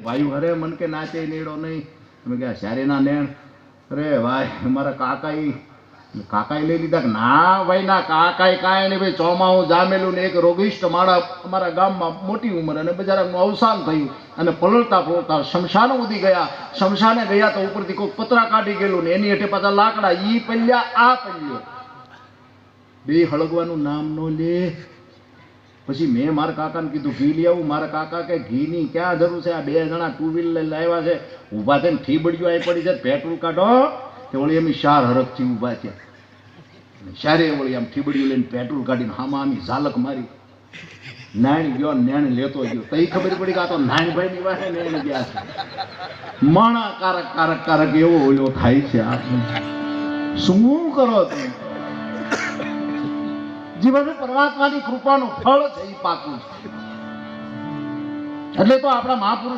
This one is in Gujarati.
વાયુ હરે મન કે નાચે નેડો નહીં. અમે ગયા શારીના નેણ. અરે ભાઈ અમારા કાકાએ લઈ લીધા કે ના ભાઈ ના કાકાએ કાંઈ નહીં ભાઈ ચોમાહું જામેલું ને એક રોગિષ્ઠ માળા અમારા ગામમાં મોટી ઉંમર અને બજારાનું અવસાન થયું અને પલળતા શમશાન ઉદી ગયા. શમશાને ગયા તો ઉપરથી કોઈ પતરા કાઢી ગયેલું ને એની હેઠે પાછા લાકડા ઈ પલ્યા આ પલ્યો બે હળગવાનું નામ નો લે. પછી મેં મારા કાકાને કીધું ઘી લઈ આવું. મારા કાકા કે ઘીની ક્યાં જરૂર છે, આ બે જણા ટુ વ્હીલર લાવ્યા છે, ઊભા થઈને ઠીબડીઓ આવી પડી છે, પેટ્રોલ કાઢો. તે વળી એમ શાર હરખથી ઊભા થયા. શારે વળી આમ ઠીબડીઓ લઈને પેટ્રોલ કાઢીને હામાં આમી ઝાલક મારી. નાણ ગયો નેણ લેતો ગયો. તઈ ખબર પડી કે આ તો નાનભાઈ ની વાહે નેણ ગયા છે. માણા કારક કારક કારક એવો ઓલો થાય છે. આ શું કરો તમે? જીવન પરમાત્માની કૃપાનું ફળ છે એ પાકું છે. એટલે તો આપણા મહાપુરુષ